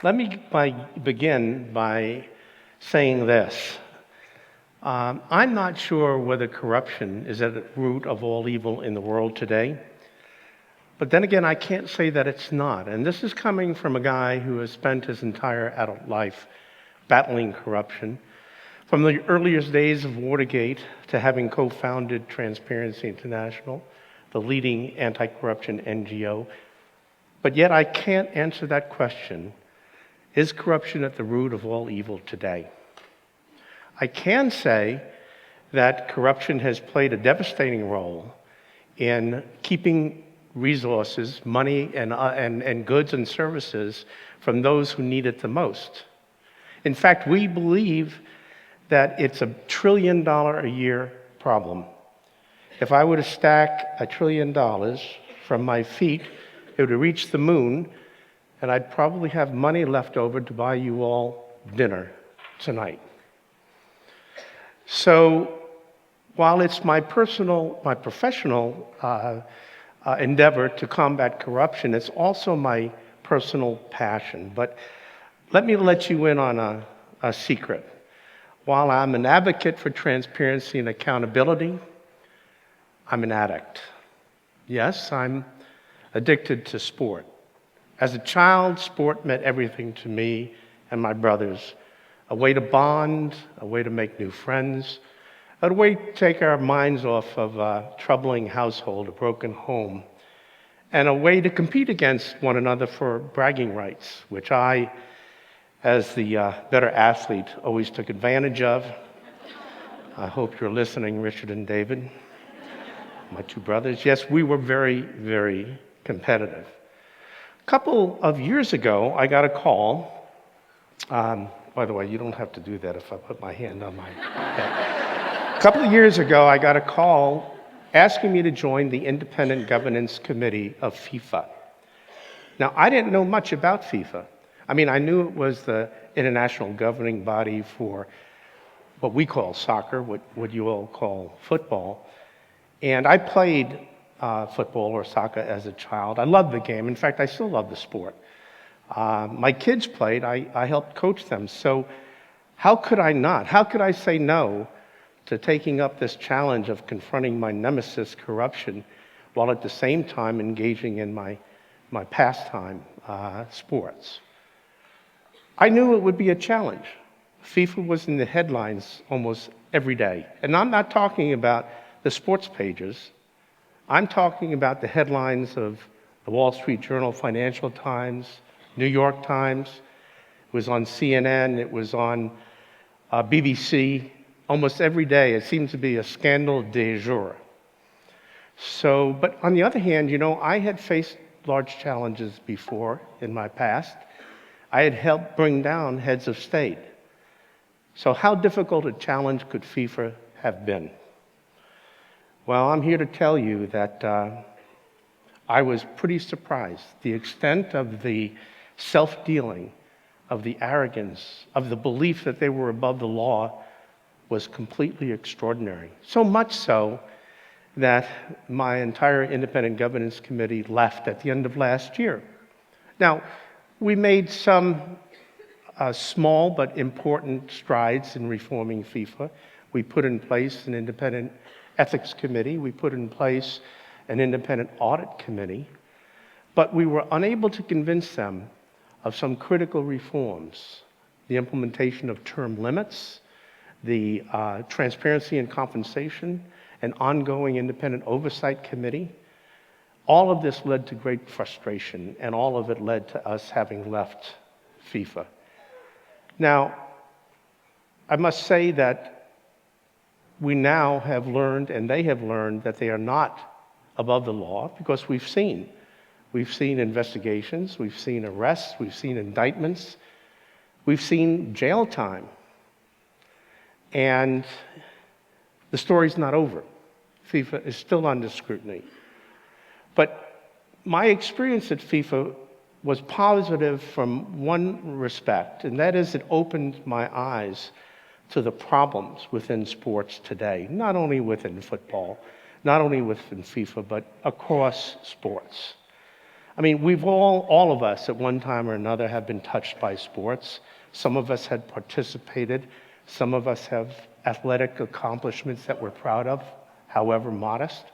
Let me begin by saying this. I'm not sure whether corruption is at the root of all evil in the world today. But then again, I can't say that it's not. And this is coming from a guy who has spent his entire adult life battling corruption, from the earliest days of Watergate to having co-founded Transparency International, the leading anti-corruption NGO. But yet I can't answer that question. Is corruption at the root of all evil today? I can say that corruption has played a devastating role in keeping resources, money, and goods and services from those who need it the most. In fact, we believe that it's $1 trillion a year problem. If I were to stack $1 trillion from my feet, it would reach the moon, and I'd probably have money left over to buy you all dinner tonight. So while it's my professional endeavor to combat corruption, it's also my personal passion. But let me let you in on a secret. While I'm an advocate for transparency and accountability, I'm an addict. Yes, I'm addicted to sport. As a child, sport meant everything to me and my brothers. A way to bond, a way to make new friends, a way to take our minds off of a troubling household, a broken home, and a way to compete against one another for bragging rights, which I, as the better athlete, always took advantage of. I hope you're listening, Richard and David, my two brothers. Yes, we were very, very competitive. A couple of years ago, I got a call. By the way, you don't have to do that if I put my hand on my head. A couple of years ago, I got a call asking me to join the Independent Governance Committee of FIFA. Now, I didn't know much about FIFA. I mean, I knew it was the international governing body for what we call soccer, what you all call football. And I played football or soccer as a child. I loved the game. In fact, I still love the sport. My kids played. I helped coach them. So how could I not? How could I say no to taking up this challenge of confronting my nemesis, corruption, while at the same time engaging in my pastime, sports? I knew it would be a challenge. FIFA was in the headlines almost every day. And I'm not talking about the sports pages. I'm talking about the headlines of the Wall Street Journal, Financial Times, New York Times. It was on CNN. It was on BBC. Almost every day, it seemed to be a scandal du jour. So, but on the other hand, I had faced large challenges before in my past. I had helped bring down heads of state. So how difficult a challenge could FIFA have been? Well, I'm here to tell you that I was pretty surprised. The extent of the self-dealing, of the arrogance, of the belief that they were above the law was completely extraordinary. So much so that my entire Independent Governance Committee left at the end of last year. Now, we made some small but important strides in reforming FIFA. We put in place an independent ethics committee. We put in place an independent audit committee. But we were unable to convince them of some critical reforms: the implementation of term limits, the transparency and compensation, an ongoing independent oversight committee. All of this led to great frustration, and all of it led to us having left FIFA. Now, I must say that we now have learned, and they have learned, that they are not above the law, because we've seen investigations, we've seen arrests, we've seen indictments, we've seen jail time. And the story's not over. FIFA is still under scrutiny. But my experience at FIFA was positive from one respect, and that is it opened my eyes to the problems within sports today, not only within football, not only within FIFA, but across sports. I mean, we've all of us at one time or another have been touched by sports. Some of us had participated. Some of us have athletic accomplishments that we're proud of, however modest.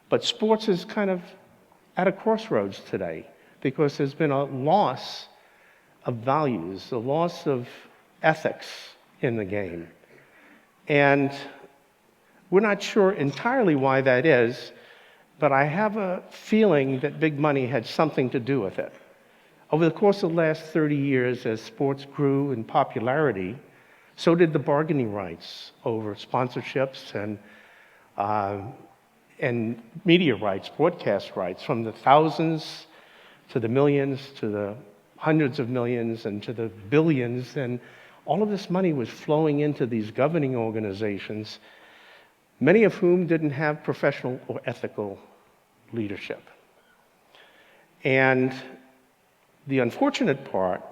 But sports is kind of at a crossroads today because there's been a loss of values, a loss of ethics in the game. And we're not sure entirely why that is, but I have a feeling that big money had something to do with it. Over the course of the last 30 years, as sports grew in popularity, so did the bargaining rights over sponsorships and media rights, broadcast rights, from the thousands to the millions to the hundreds of millions and to the billions. And all of this money was flowing into these governing organizations, many of whom didn't have professional or ethical leadership. And the unfortunate part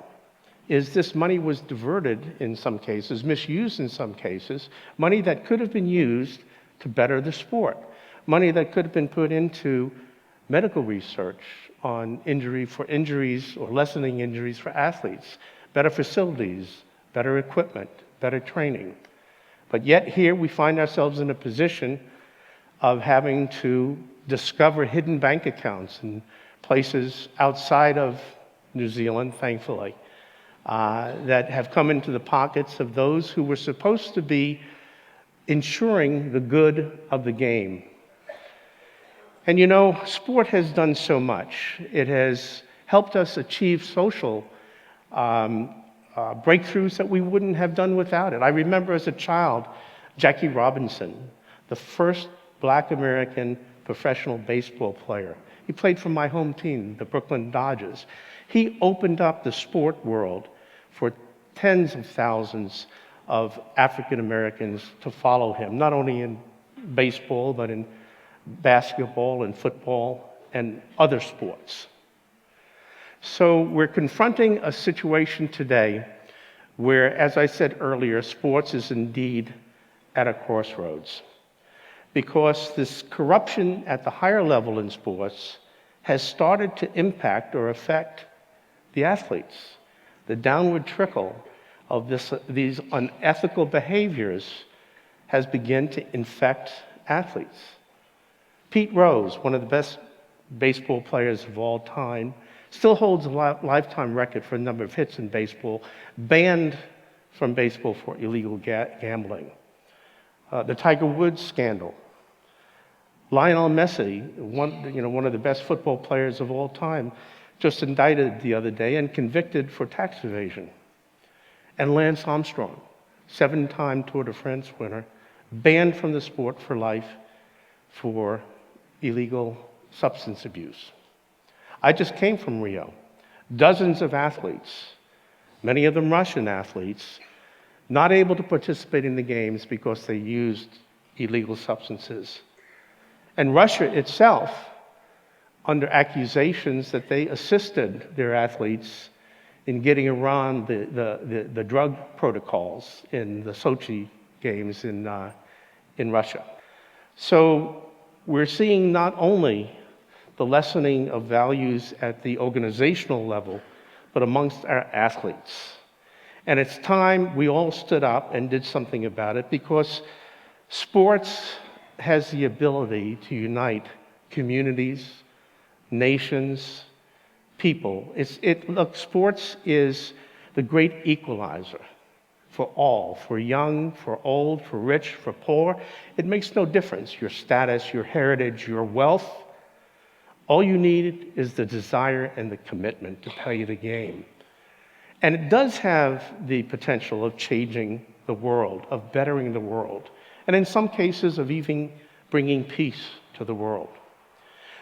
is this money was diverted in some cases, misused in some cases, money that could have been used to better the sport, money that could have been put into medical research on injuries or lessening injuries for athletes, better facilities, better equipment, better training. But yet here we find ourselves in a position of having to discover hidden bank accounts in places outside of New Zealand, thankfully, that have come into the pockets of those who were supposed to be ensuring the good of the game. And you know, sport has done so much. It has helped us achieve social breakthroughs that we wouldn't have done without it. I remember as a child, Jackie Robinson, the first Black American professional baseball player. He played for my home team, the Brooklyn Dodgers. He opened up the sport world for tens of thousands of African Americans to follow him, not only in baseball, but in basketball and football and other sports. So we're confronting a situation today where, as I said earlier, sports is indeed at a crossroads, because this corruption at the higher level in sports has started to impact or affect the athletes. The downward trickle of these unethical behaviors has begun to infect athletes. Pete Rose, one of the best baseball players of all time, still holds a lifetime record for a number of hits in baseball, banned from baseball for illegal gambling. The Tiger Woods scandal. Lionel Messi, one of the best football players of all time, just indicted the other day and convicted for tax evasion. And Lance Armstrong, 7-time Tour de France winner, banned from the sport for life for illegal substance abuse. I just came from Rio. Dozens of athletes, many of them Russian athletes, not able to participate in the games because they used illegal substances. And Russia itself, under accusations that they assisted their athletes in getting around the drug protocols in the Sochi games in Russia. So we're seeing not only the lessening of values at the organizational level, but amongst our athletes. And it's time we all stood up and did something about it, because sports has the ability to unite communities, nations, people. Look, sports is the great equalizer for all, for young, for old, for rich, for poor. It makes no difference, your status, your heritage, your wealth. All you need is the desire and the commitment to play the game. And it does have the potential of changing the world, of bettering the world, and in some cases of even bringing peace to the world.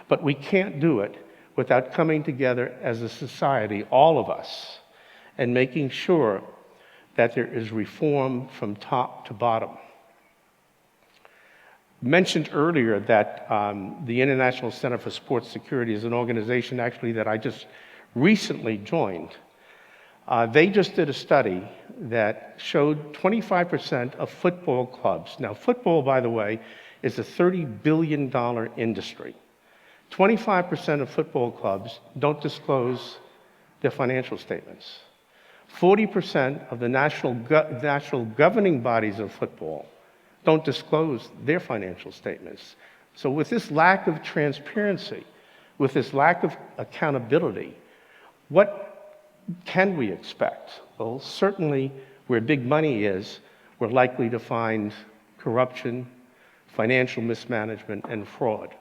But we can't do it without coming together as a society, all of us, and making sure that there is reform from top to bottom. Mentioned earlier that the International Center for Sports Security is an organization actually that I just recently joined. They just did a study that showed 25% of football clubs. Now, football, by the way, is a $30 billion industry. 25% of football clubs don't disclose their financial statements. 40% of the national governing bodies of football don't disclose their financial statements. So with this lack of transparency, with this lack of accountability, what can we expect? Well, certainly where big money is, we're likely to find corruption, financial mismanagement, and fraud.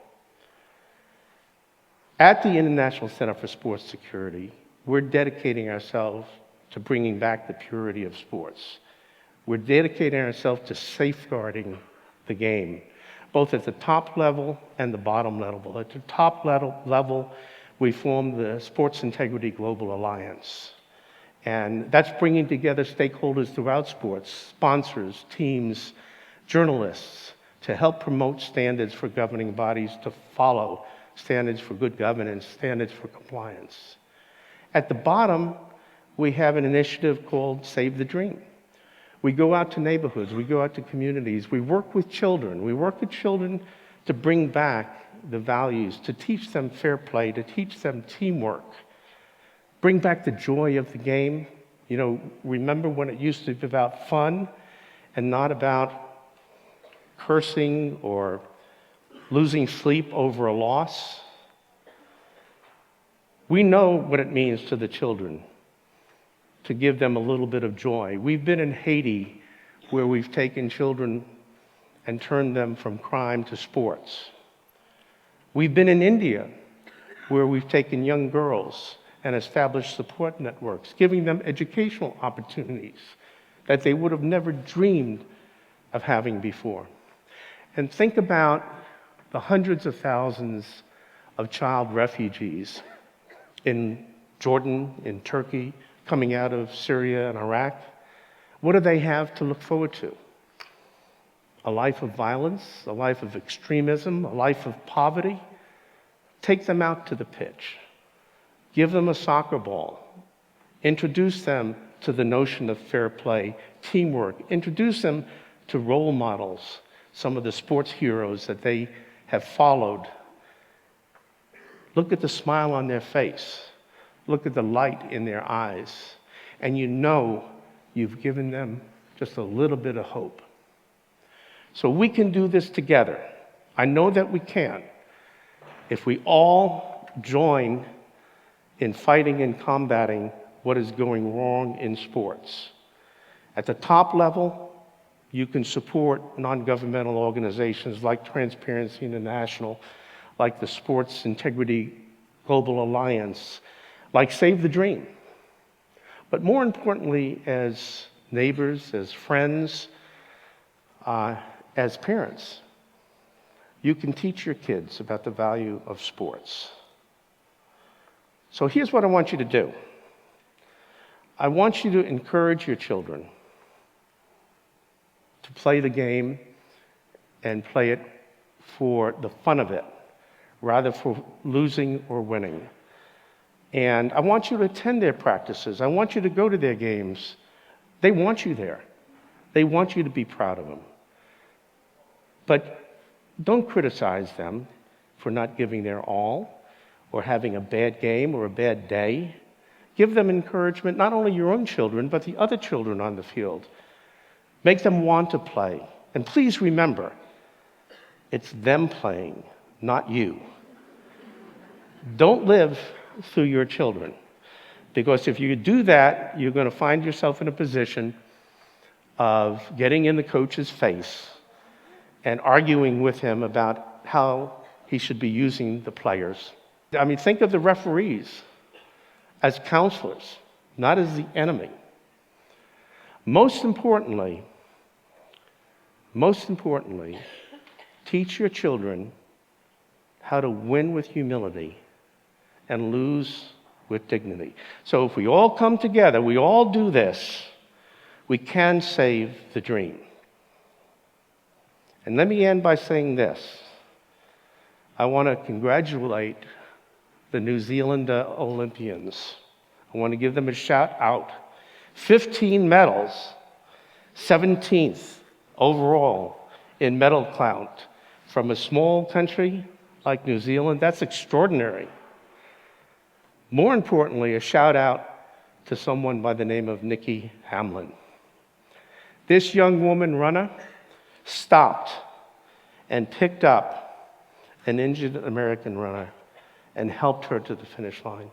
At the International Center for Sports Security, we're dedicating ourselves to bringing back the purity of sports. We're dedicating ourselves to safeguarding the game, both at the top level and the bottom level. At the top level, we formed the Sports Integrity Global Alliance. And that's bringing together stakeholders throughout sports, sponsors, teams, journalists, to help promote standards for governing bodies to follow, standards for good governance, standards for compliance. At the bottom, we have an initiative called Save the Dream. We go out to neighborhoods, we go out to communities, we work with children. We work with children to bring back the values, to teach them fair play, to teach them teamwork, bring back the joy of the game. You know, remember when it used to be about fun and not about cursing or losing sleep over a loss? We know what it means to the children to give them a little bit of joy. We've been in Haiti, where we've taken children and turned them from crime to sports. We've been in India, where we've taken young girls and established support networks, giving them educational opportunities that they would have never dreamed of having before. And think about the hundreds of thousands of child refugees in Jordan, in Turkey, coming out of Syria and Iraq. What do they have to look forward to? A life of violence, a life of extremism, a life of poverty? Take them out to the pitch. Give them a soccer ball. Introduce them to the notion of fair play, teamwork. Introduce them to role models, some of the sports heroes that they have followed. Look at the smile on their face. Look at the light in their eyes. And you know you've given them just a little bit of hope. So we can do this together. I know that we can. If we all join in fighting and combating what is going wrong in sports. At the top level, you can support non-governmental organizations like Transparency International, like the Sports Integrity Global Alliance, like Save the Dream. But more importantly, as neighbors, as friends, as parents, you can teach your kids about the value of sports. So here's what I want you to do. I want you to encourage your children to play the game and play it for the fun of it, rather for losing or winning. And I want you to attend their practices. I want you to go to their games. They want you there. They want you to be proud of them. But don't criticize them for not giving their all or having a bad game or a bad day. Give them encouragement, not only your own children, but the other children on the field. Make them want to play. And please remember, it's them playing, not you. Don't live through your children, because if you do that, you're going to find yourself in a position of getting in the coach's face and arguing with him about how he should be using the players. I mean, think of the referees as counselors, not as the enemy. Most importantly, teach your children how to win with humility and lose with dignity. So if we all come together, we all do this, we can save the dream. And let me end by saying this. I want to congratulate the New Zealand Olympians. I want to give them a shout out. 15 medals, 17th overall in medal count, from a small country like New Zealand. That's extraordinary. More importantly, a shout out to someone by the name of Nikki Hamlin. This young woman runner stopped and picked up an injured American runner and helped her to the finish line,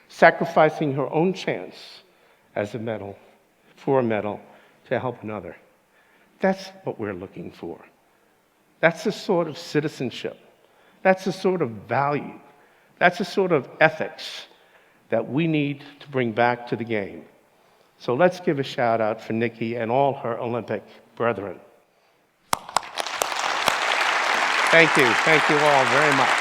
sacrificing her own chance as a medal, for a medal, to help another. That's what we're looking for. That's the sort of citizenship. That's the sort of value. That's the sort of ethics that we need to bring back to the game. So let's give a shout out for Nikki and all her Olympic brethren. Thank you all very much.